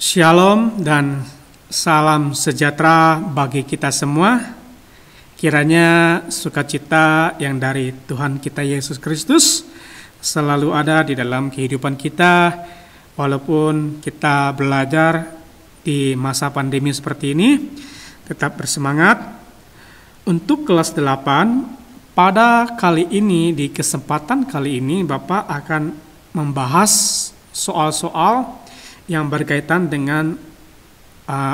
Shalom dan salam sejahtera bagi kita semua. Kiranya sukacita yang dari Tuhan kita Yesus Kristus selalu ada di dalam kehidupan kita, walaupun kita belajar di masa pandemi seperti ini. Tetap bersemangat. Untuk kelas 8, pada kali ini, di kesempatan kali ini, Bapak akan membahas soal-soal yang berkaitan dengan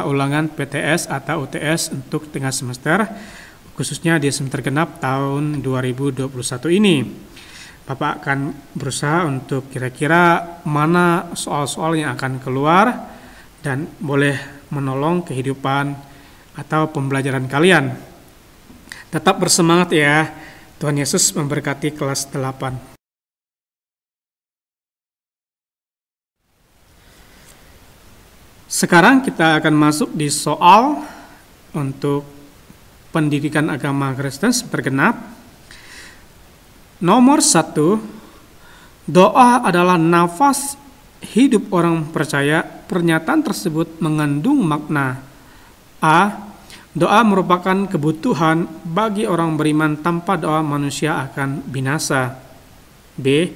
ulangan PTS atau UTS untuk tengah semester, khususnya di semester genap tahun 2021 ini. Bapak akan berusaha untuk kira-kira mana soal-soal yang akan keluar dan boleh menolong kehidupan atau pembelajaran kalian. Tetap bersemangat ya. Tuhan Yesus memberkati kelas 8. Sekarang kita akan masuk di soal untuk pendidikan agama Kristen bergenap. Nomor 1, doa adalah nafas hidup orang percaya. Pernyataan tersebut mengandung makna. A. Doa merupakan kebutuhan bagi orang beriman, tanpa doa manusia akan binasa. B.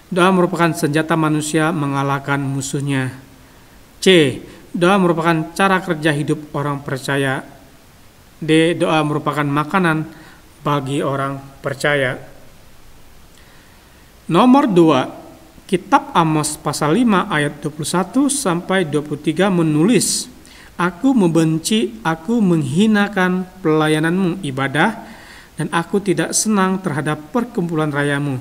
Doa merupakan senjata manusia mengalahkan musuhnya. C. Doa merupakan cara kerja hidup orang percaya. D. Doa merupakan makanan bagi orang percaya. Nomor 2, Kitab Amos pasal 5 ayat 21 sampai 23 menulis, "Aku membenci, aku menghinakan pelayananmu ibadah, dan aku tidak senang terhadap perkumpulan rayamu.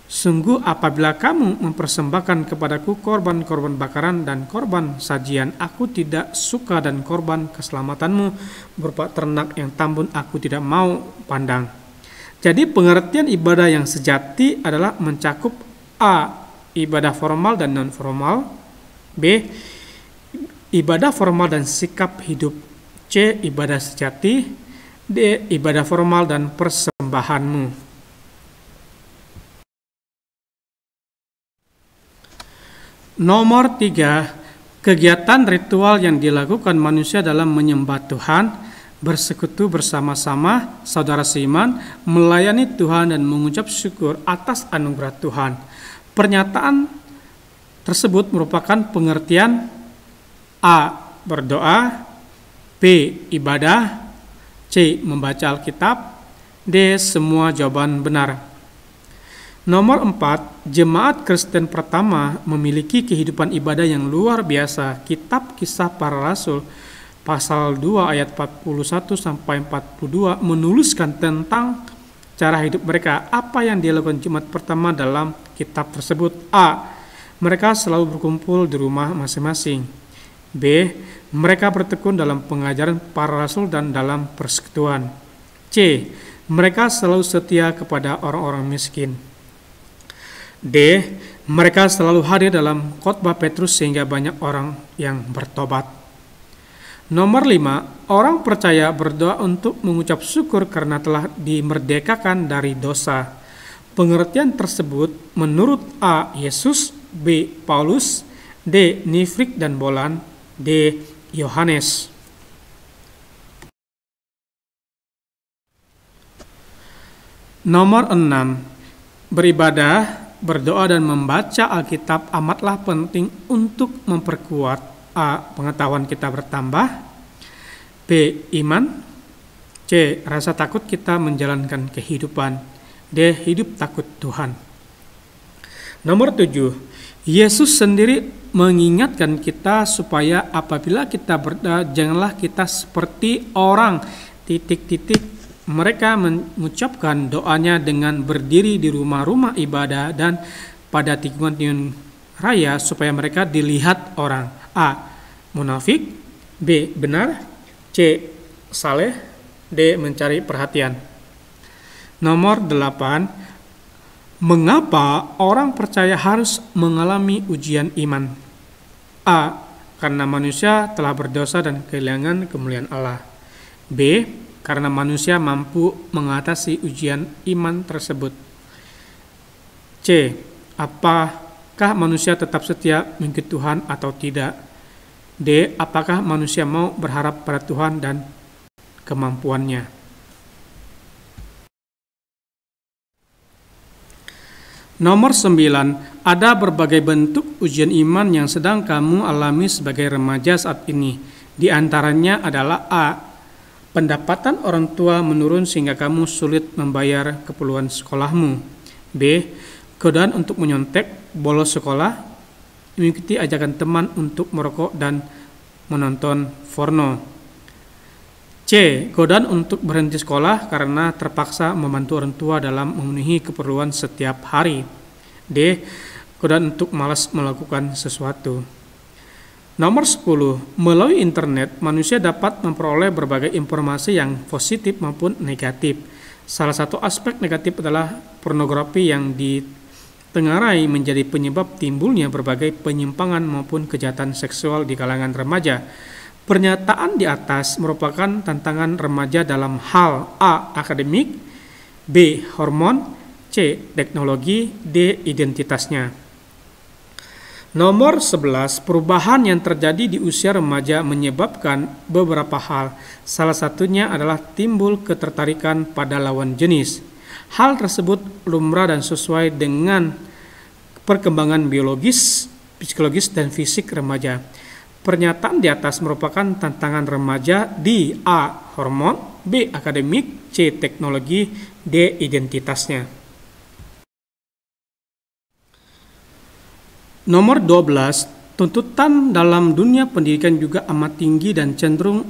Sungguh apabila kamu mempersembahkan kepadaku korban-korban bakaran dan korban sajian, aku tidak suka, dan korban keselamatanmu berupa ternak yang tambun aku tidak mau pandang." Jadi pengertian ibadah yang sejati adalah mencakup A. Ibadah formal dan non-formal. B. Ibadah formal dan sikap hidup. C. Ibadah sejati. D. Ibadah formal dan persembahanmu. Nomor 3, kegiatan ritual yang dilakukan manusia dalam menyembah Tuhan, bersekutu bersama-sama saudara seiman, melayani Tuhan dan mengucap syukur atas anugerah Tuhan. Pernyataan tersebut merupakan pengertian A. Berdoa, B. Ibadah, C. Membaca Alkitab, D. Semua jawaban benar. Nomor 4, jemaat Kristen pertama memiliki kehidupan ibadah yang luar biasa. Kitab Kisah Para Rasul pasal 2 ayat 41 sampai 42 menuliskan tentang cara hidup mereka. Apa yang dilakukan jemaat pertama dalam kitab tersebut? A. Mereka selalu berkumpul di rumah masing-masing. B. Mereka bertekun dalam pengajaran para rasul dan dalam persekutuan. C. Mereka selalu setia kepada orang-orang miskin. D. Mereka selalu hadir dalam khotbah Petrus sehingga banyak orang yang bertobat. Nomor 5, orang percaya berdoa untuk mengucap syukur karena telah dimerdekakan dari dosa. Pengertian tersebut menurut A. Yesus, B. Paulus, D. Nifrik dan Bolan, D. Yohanes. Nomor 6, beribadah, berdoa dan membaca Alkitab amatlah penting untuk memperkuat A. Pengetahuan kita bertambah, B. Iman, C. Rasa takut kita menjalankan kehidupan, D. Hidup takut Tuhan. Nomor 7, Yesus sendiri mengingatkan kita supaya apabila kita berdoa, janganlah kita seperti orang ... Mereka mengucapkan doanya dengan berdiri di rumah-rumah ibadah dan pada tikungan raya supaya mereka dilihat orang. A. Munafik, B. Benar, C. Saleh, D. Mencari perhatian. Nomor 8, mengapa orang percaya harus mengalami ujian iman? A. Karena manusia telah berdosa dan kehilangan kemuliaan Allah. B. Karena manusia mampu mengatasi ujian iman tersebut. C. Apakah manusia tetap setia mengikuti Tuhan atau tidak? D. Apakah manusia mau berharap pada Tuhan dan kemampuannya? Nomor 9. Ada berbagai bentuk ujian iman yang sedang kamu alami sebagai remaja saat ini. Di antaranya adalah A. Pendapatan orang tua menurun sehingga kamu sulit membayar keperluan sekolahmu. B. Godaan untuk menyontek, bolos sekolah, mengikuti ajakan teman untuk merokok dan menonton porno. C. Godaan untuk berhenti sekolah karena terpaksa membantu orang tua dalam memenuhi keperluan setiap hari. D. Godaan untuk malas melakukan sesuatu. Nomor 10. Melalui internet, manusia dapat memperoleh berbagai informasi yang positif maupun negatif. Salah satu aspek negatif adalah pornografi yang ditengarai menjadi penyebab timbulnya berbagai penyimpangan maupun kejahatan seksual di kalangan remaja. Pernyataan di atas merupakan tantangan remaja dalam hal A. Akademik, B. Hormon, C. Teknologi, D. Identitasnya. Nomor 11. Perubahan yang terjadi di usia remaja menyebabkan beberapa hal. Salah satunya adalah timbul ketertarikan pada lawan jenis. Hal tersebut lumrah dan sesuai dengan perkembangan biologis, psikologis, dan fisik remaja. Pernyataan di atas merupakan tantangan remaja di A. Hormon, B. Akademik, C. Teknologi, D. Identitasnya. Nomor 12. Tuntutan dalam dunia pendidikan juga amat tinggi dan cenderung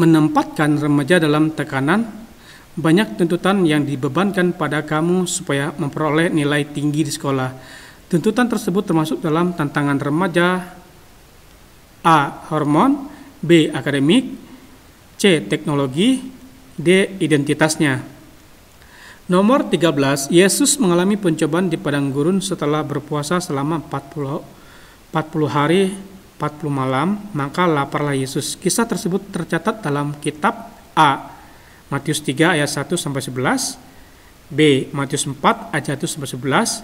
menempatkan remaja dalam tekanan. Banyak tuntutan yang dibebankan pada kamu supaya memperoleh nilai tinggi di sekolah. Tuntutan tersebut termasuk dalam tantangan remaja A. Hormon, B. Akademik, C. Teknologi, D. Identitasnya. Nomor 13. Yesus mengalami pencobaan di padang gurun setelah berpuasa selama 40 hari 40 malam, maka laparlah Yesus. Kisah tersebut tercatat dalam kitab A. Matius 3 ayat 1-11, B. Matius 4 ayat 1-11,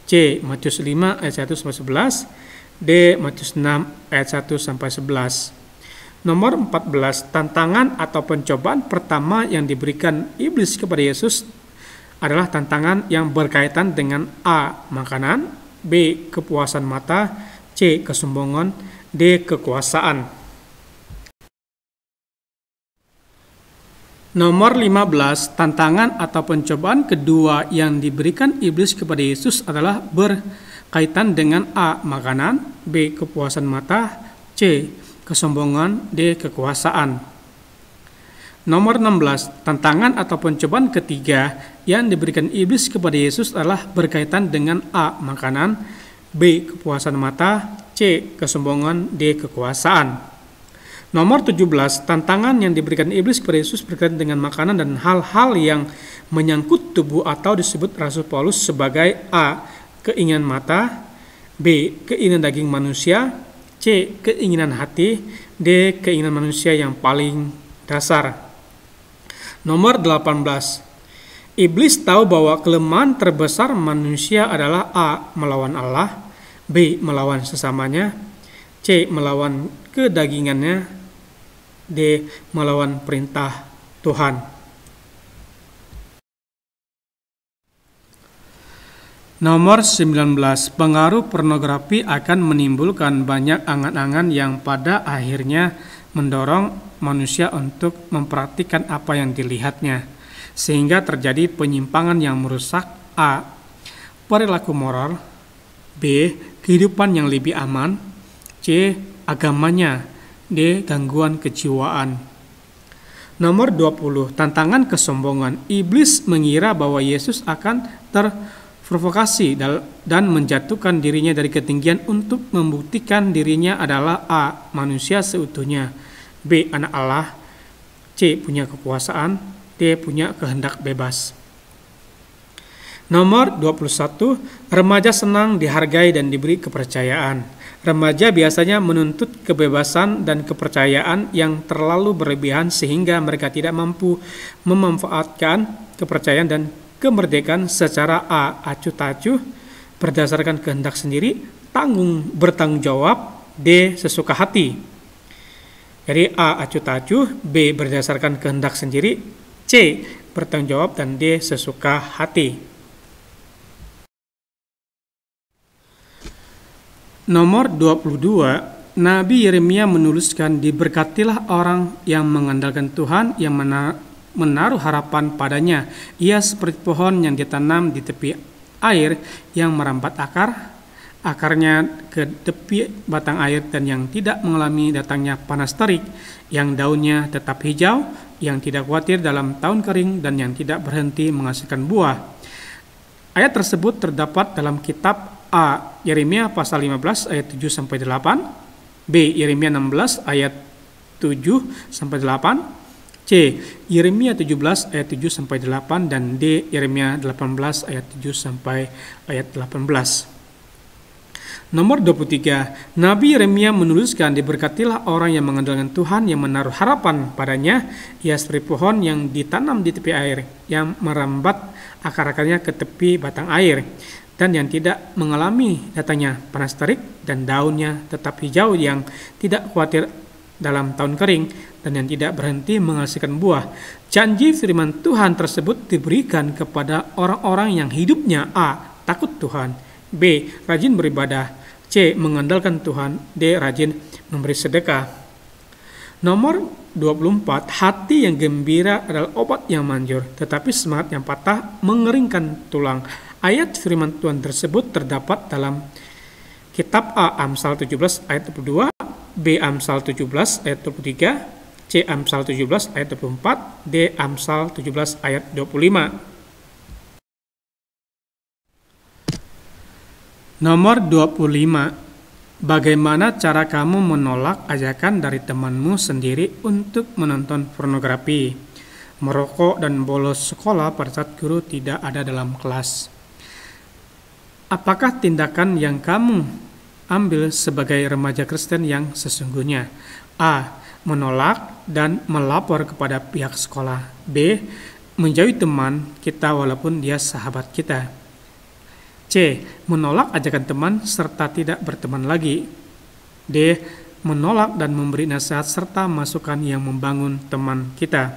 C. Matius 5 ayat 1-11, D. Matius 6 ayat 1-11. Nomor 14. Tantangan atau pencobaan pertama yang diberikan iblis kepada Yesus adalah tantangan yang berkaitan dengan A. Makanan, B. Kepuasan mata, C. Kesombongan, D. Kekuasaan. Nomor 15. Tantangan atau pencobaan kedua yang diberikan iblis kepada Yesus adalah berkaitan dengan A. Makanan, B. Kepuasan mata, C. Kesombongan, D. Kekuasaan. Nomor 16. Tantangan atau pencobaan ketiga yang diberikan iblis kepada Yesus adalah berkaitan dengan A. Makanan, B. Kepuasan mata, C. Kesombongan, D. Kekuasaan. Nomor 17. Tantangan yang diberikan iblis kepada Yesus berkaitan dengan makanan dan hal-hal yang menyangkut tubuh atau disebut Rasul Paulus sebagai A. Keinginan mata, B. Keinginan daging manusia, C. Keinginan hati, D. Keinginan manusia yang paling dasar. Nomor 18. Iblis tahu bahwa kelemahan terbesar manusia adalah A. Melawan Allah, B. Melawan sesamanya, C. Melawan kedagingannya, D. Melawan perintah Tuhan. Nomor 19. Pengaruh pornografi akan menimbulkan banyak angan-angan yang pada akhirnya mendorong manusia untuk memperhatikan apa yang dilihatnya, sehingga terjadi penyimpangan yang merusak A. Perilaku moral, B. Kehidupan yang lebih aman, C. Agamanya, D. Gangguan kejiwaan. Nomor 20. Tantangan kesombongan. Iblis mengira bahwa Yesus akan terprovokasi dan menjatuhkan dirinya dari ketinggian untuk membuktikan dirinya adalah A. Manusia seutuhnya, B. Anak Allah, C. Punya kekuasaan, D. Punya kehendak bebas. Nomor 21. Remaja senang dihargai dan diberi kepercayaan. Remaja biasanya menuntut kebebasan dan kepercayaan yang terlalu berlebihan sehingga mereka tidak mampu memanfaatkan kepercayaan dan kemerdekaan secara A. Acuh tak acuh, berdasarkan kehendak sendiri, bertanggung jawab, D. Sesuka hati. Jadi A. Acuh tak acuh, B. Berdasarkan kehendak sendiri, C. Bertanggung jawab, dan D. Sesuka hati. Nomor 22. Nabi Yeremia menuliskan, diberkatilah orang yang mengandalkan Tuhan, yang menaruh harapan padanya. Ia seperti pohon yang ditanam di tepi air, yang merambat akarnya ke tepi batang air, dan yang tidak mengalami datangnya panas terik, yang daunnya tetap hijau, yang tidak khawatir dalam tahun kering, dan yang tidak berhenti menghasilkan buah. Ayat tersebut terdapat dalam kitab A. Yeremia pasal 15 ayat 7-8, B. Yeremia 16 ayat 7-8, C. Yeremia 17 ayat 7-8, dan D. Yeremia 18 ayat 7-18. Nomor 23. Nabi Yeremia menuliskan, diberkatilah orang yang mengandalkan Tuhan, yang menaruh harapan padanya. Ia seperti pohon yang ditanam di tepi air, yang merambat akar-akarnya ke tepi batang air, dan yang tidak mengalami datangnya panas terik, dan daunnya tetap hijau, yang tidak khawatir dalam tahun kering, dan yang tidak berhenti menghasilkan buah. Janji firman Tuhan tersebut diberikan kepada orang-orang yang hidupnya A. Takut Tuhan, B. Rajin beribadah, C. Mengandalkan Tuhan, D. Rajin memberi sedekah. Nomor 24. Hati yang gembira adalah obat yang manjur, tetapi semangat yang patah mengeringkan tulang. Ayat firman Tuhan tersebut terdapat dalam kitab A. Amsal 17 ayat 22, B. Amsal 17 ayat 23, C. Amsal 17 ayat 24, D. Amsal 17 ayat 25. Nomor 25. Bagaimana cara kamu menolak ajakan dari temanmu sendiri untuk menonton pornografi, merokok, dan bolos sekolah pada saat guru tidak ada dalam kelas? Apakah tindakan yang kamu ambil sebagai remaja Kristen yang sesungguhnya? A. Menolak dan melapor kepada pihak sekolah. B. Menjauhi teman kita walaupun dia sahabat kita. C. Menolak ajakan teman serta tidak berteman lagi. D. Menolak dan memberi nasihat serta masukan yang membangun teman kita.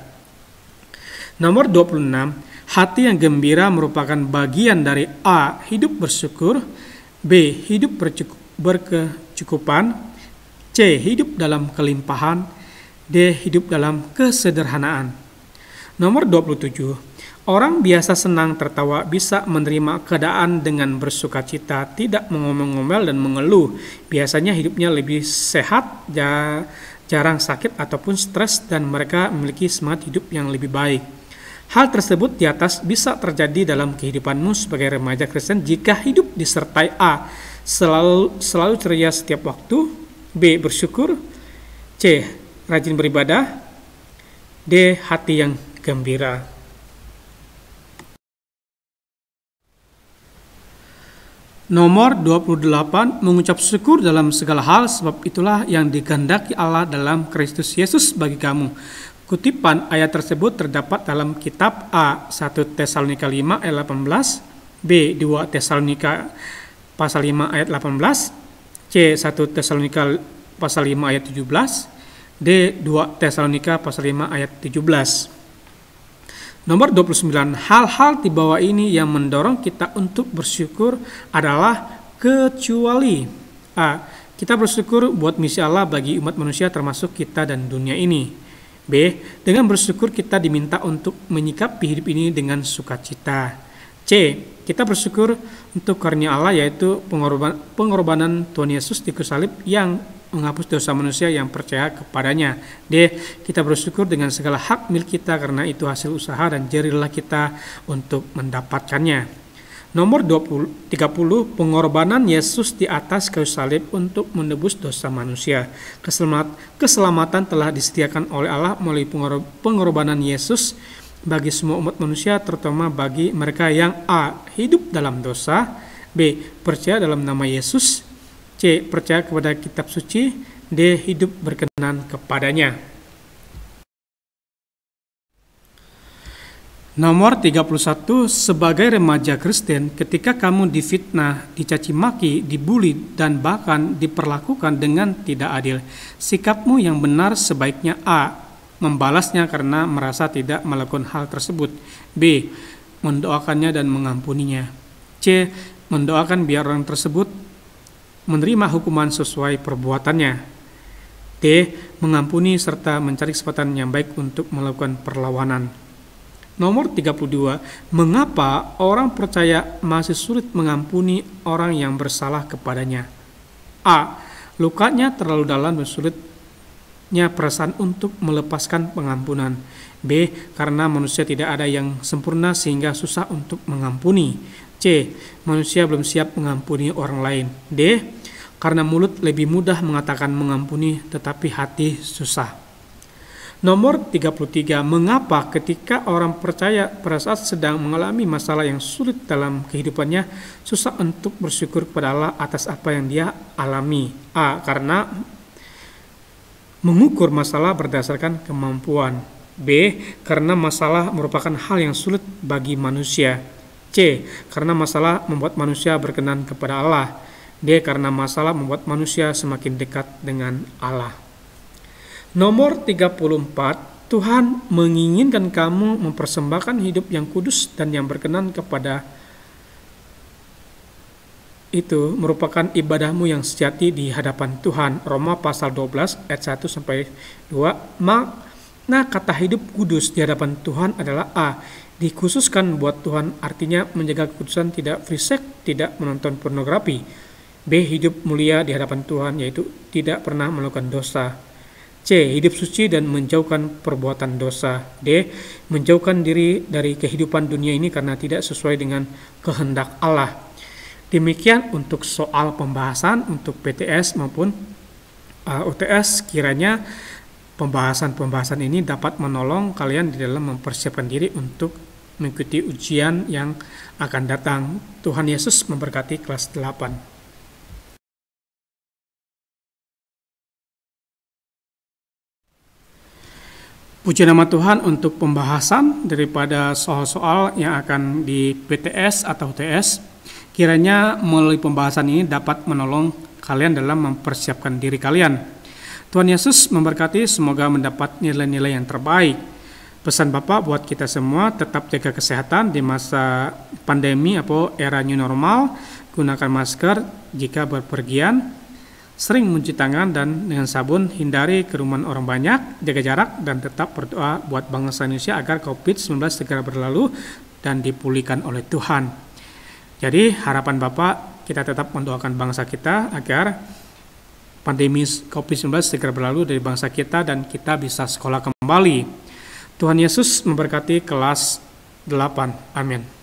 Nomor 26. Hati yang gembira merupakan bagian dari A. Hidup bersyukur, B. Hidup berkecukupan, C. Hidup dalam kelimpahan, D. Hidup dalam kesederhanaan. Nomor 27. Orang biasa senang tertawa, bisa menerima keadaan dengan bersuka cita, tidak mengomel-ngomel dan mengeluh. Biasanya hidupnya lebih sehat, jarang sakit ataupun stres, dan mereka memiliki semangat hidup yang lebih baik. Hal tersebut di atas bisa terjadi dalam kehidupanmu sebagai remaja Kristen jika hidup disertai A. Selalu ceria setiap waktu, B. Bersyukur, C. Rajin beribadah, D. Hati yang gembira. Nomor 28. Mengucap syukur dalam segala hal, sebab itulah yang dikehendaki Allah dalam Kristus Yesus bagi kamu. Kutipan ayat tersebut terdapat dalam kitab A. 1 Tesalonika 5 ayat 18, B. 2 Tesalonika pasal 5 ayat 18, C. 1 Tesalonika pasal 5 ayat 17, D. 2 Tesalonika pasal 5 ayat 17. Nomor 29. Hal-hal di bawah ini yang mendorong kita untuk bersyukur adalah kecuali A. Kita bersyukur buat misi Allah bagi umat manusia termasuk kita dan dunia ini. B. Dengan bersyukur kita diminta untuk menyikapi hidup ini dengan sukacita. C. Kita bersyukur untuk karunia Allah, yaitu pengorbanan Tuhan Yesus di kayu salib yang menghapus dosa manusia yang percaya kepadanya. D. Kita bersyukur dengan segala hak milik kita karena itu hasil usaha dan jerih kita untuk mendapatkannya. Nomor 30. Pengorbanan Yesus di atas kayu salib untuk menebus dosa manusia. Keselamatan telah disediakan oleh Allah melalui pengorbanan Yesus bagi semua umat manusia, terutama bagi mereka yang A. Hidup dalam dosa, B. Percaya dalam nama Yesus, C. Percaya kepada kitab suci, D. Hidup berkenan kepadanya. Nomor 31, sebagai remaja Kristen, ketika kamu difitnah, dicaci maki, dibully, dan bahkan diperlakukan dengan tidak adil, sikapmu yang benar sebaiknya A. Membalasnya karena merasa tidak melakukan hal tersebut. B. Mendoakannya dan mengampuninya. C. Mendoakan biar orang tersebut menerima hukuman sesuai perbuatannya. D. Mengampuni serta mencari kesempatan yang baik untuk melakukan perlawanan. Nomor 32, mengapa orang percaya masih sulit mengampuni orang yang bersalah kepadanya? A. Lukanya terlalu dalam dan sulitnya perasaan untuk melepaskan pengampunan. B. Karena manusia tidak ada yang sempurna sehingga susah untuk mengampuni. C. Manusia belum siap mengampuni orang lain. D. Karena mulut lebih mudah mengatakan mengampuni tetapi hati susah. Nomor 33, mengapa ketika orang percaya pada saat sedang mengalami masalah yang sulit dalam kehidupannya, susah untuk bersyukur kepada Allah atas apa yang dia alami? A. Karena mengukur masalah berdasarkan kemampuan. B. Karena masalah merupakan hal yang sulit bagi manusia. C. Karena masalah membuat manusia berkenan kepada Allah. D. Karena masalah membuat manusia semakin dekat dengan Allah. Nomor 34, Tuhan menginginkan kamu mempersembahkan hidup yang kudus dan yang berkenan kepada itu merupakan ibadahmu yang sejati di hadapan Tuhan. Roma pasal 12 ayat 1 sampai 2. Nah, kata hidup kudus di hadapan Tuhan adalah A. Dikhususkan buat Tuhan, artinya menjaga kekudusan, tidak free sex, tidak menonton pornografi. B. Hidup mulia di hadapan Tuhan, yaitu tidak pernah melakukan dosa. C. Hidup suci dan menjauhkan perbuatan dosa. D. Menjauhkan diri dari kehidupan dunia ini karena tidak sesuai dengan kehendak Allah. Demikian untuk soal pembahasan untuk PTS maupun UTS. Kiranya pembahasan-pembahasan ini dapat menolong kalian di dalam mempersiapkan diri untuk mengikuti ujian yang akan datang. Tuhan Yesus memberkati kelas 8. Puji nama Tuhan untuk pembahasan daripada soal-soal yang akan di PTS atau TS. Kiranya melalui pembahasan ini dapat menolong kalian dalam mempersiapkan diri kalian. Tuhan Yesus memberkati, semoga mendapat nilai-nilai yang terbaik. Pesan Bapak buat kita semua, tetap jaga kesehatan di masa pandemi atau era new normal. Gunakan masker jika berpergian. Sering mencuci tangan dan dengan sabun, hindari kerumunan orang banyak, jaga jarak, dan tetap berdoa buat bangsa Indonesia agar COVID-19 segera berlalu dan dipulihkan oleh Tuhan. Jadi harapan Bapak, kita tetap mendoakan bangsa kita agar pandemi COVID-19 segera berlalu dari bangsa kita dan kita bisa sekolah kembali. Tuhan Yesus memberkati kelas 8. Amin.